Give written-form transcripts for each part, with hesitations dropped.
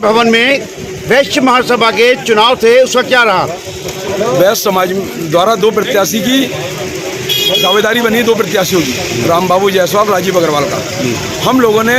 भवन में वैश्य महासभा के चुनाव थे, उसका क्या रहा? वैश्य समाज द्वारा दो प्रत्याशी की दावेदारी बनी, दो प्रत्याशियों की, राम बाबू जायसवाल, राजीव अग्रवाल का। हम लोगों ने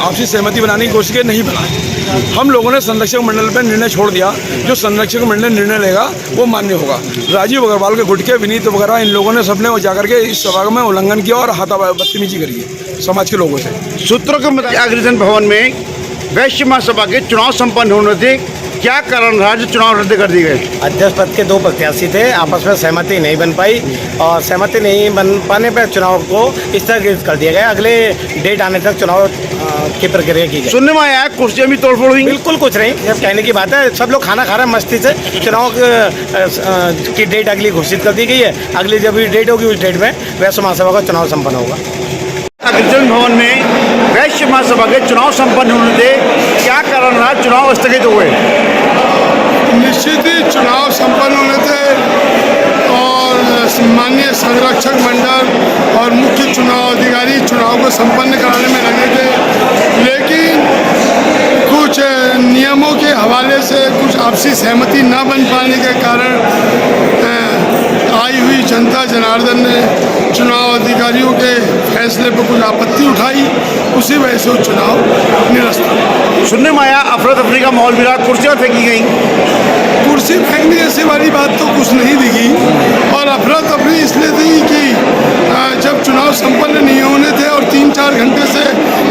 आपसी सहमति बनाने की कोशिश की, नहीं बनाई। हम लोगों ने संरक्षक मंडल पर निर्णय छोड़ दिया, जो संरक्षक मंडल निर्णय लेगा वो मान्य होगा। राजीव अग्रवाल के गुटके, विनीत वगैरह, इन लोगों ने सबने जाकर के इस सभा में उल्लंघन किया और बदतमीजी करी है समाज के लोगों से। सूत्रों के मुताबिक अग्रसेन भवन में वैश्य महासभा के चुनाव संपन्न होने थे, क्या कारण रहा जो चुनाव रद्द कर दिए गए? अध्यक्ष पद के दो प्रत्याशी थे, आपस में सहमति नहीं बन पाई और सहमति नहीं बन पाने पर चुनाव को स्थगित कर दिया गया। अगले डेट आने तक चुनाव की प्रक्रिया की गई। सुनने में आया कुर्सियां भी तोड़फोड़ हुई। बिल्कुल कुछ नहीं, जब कहने की बात है, सब लोग खाना खा रहे हैं मस्ती से। चुनाव की डेट अगली घोषित कर दी गई है। अगली जब भी डेट होगी उस डेट में वैश्य महासभा का चुनाव संपन्न होगा। अग्रसेन भवन में वैश्य महासभा के चुनाव संपन्न होने थे, क्या कारण रहा चुनाव स्थगित हुए? निश्चित ही चुनाव संपन्न होने थे और माननीय संरक्षक मंडल और मुख्य चुनाव अधिकारी चुनाव को संपन्न कराने में लगे थे, लेकिन कुछ नियमों के हवाले से कुछ आपसी सहमति न बन पाने के कारण आई हुई जनता जनार्दन ने चुनाव अधिकारियों के फैसले पर कुछ आपत्ति उठाई, उसी वजह से वो चुनाव निरस्त हुआ। सुनने में आया अफरा तफरी का माहौल मिला, कुर्सियां फेंकी गई। कुर्सी फेंकने जैसी वाली बात तो कुछ नहीं दिखी और अफरा तफरी इसलिए थी कि जब चुनाव संपन्न नहीं होने थे और 3-4 घंटे से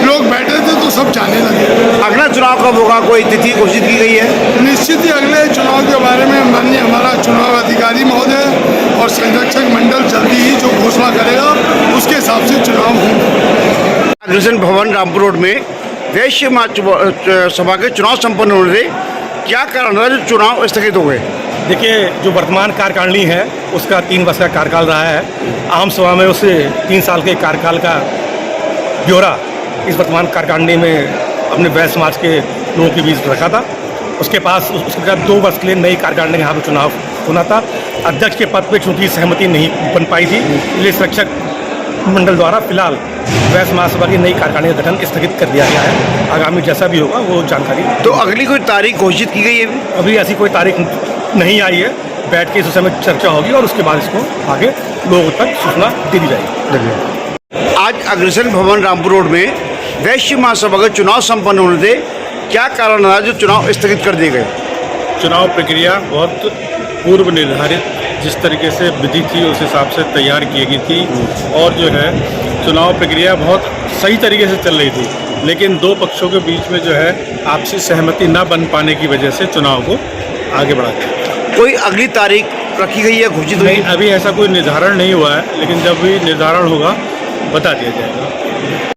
लोग बैठे थे तो सब जाने लगे। अगला चुनाव कब होगा, कोई तिथि घोषित की गई है? निश्चित ही अगले चुनाव के बारे में माननीय हमारा चुनाव अधिकारी महोदय और संरक्षक मंडल जल्दी ही जो घोषणा करेगा उसके हिसाब से चुनाव होंगे। अग्रसेन भवन रामपुर रोड में वैश्य सभा के चुनाव संपन्न होने थे, क्या कारण रहा जो चुनाव स्थगित हो गए? देखिए, जो वर्तमान कार्यकारिणी है उसका 3 वर्ष का कार्यकाल रहा है। आम सभा में उसे 3 साल के कार्यकाल का ब्यौरा इस वर्तमान कार्यकारिणी में अपने वैश्य समाज के लोगों के बीच रखा था। उसके बाद 2 वर्ष के लिए नई कार्यकारिणी यहाँ पर चुनाव होना था। अध्यक्ष के पद पर चूंकि सहमति नहीं बन पाई थी, इसलिए संरक्षक मंडल द्वारा फिलहाल वैश्य महासभा की नई कार्यकारिणी का गठन स्थगित कर दिया गया है। आगामी जैसा भी होगा वो जानकारी। तो अगली कोई तारीख घोषित की गई है? अभी ऐसी कोई तारीख नहीं आई है। बैठ के इस विषय में चर्चा होगी और उसके बाद इसको आगे लोगों तक सूचना दे दी जाएगी। आज अग्रसेन भवन रामपुर रोड में वैश्य महासभा के चुनाव संपन्न होने थे, क्या कारण रहा जो चुनाव स्थगित कर दिए गए? चुनाव प्रक्रिया बहुत पूर्व निर्धारित जिस तरीके से विधि थी उस हिसाब से तैयार की गई थी और जो है चुनाव प्रक्रिया बहुत सही तरीके से चल रही थी, लेकिन 2 पक्षों के बीच में जो है आपसी सहमति न बन पाने की वजह से चुनाव को आगे बढ़ा दिया। कोई अगली तारीख रखी गई है, घोषित हुई? नहीं, अभी ऐसा कोई निर्धारण नहीं हुआ है, लेकिन जब भी निर्धारण होगा बता दिया जाएगा।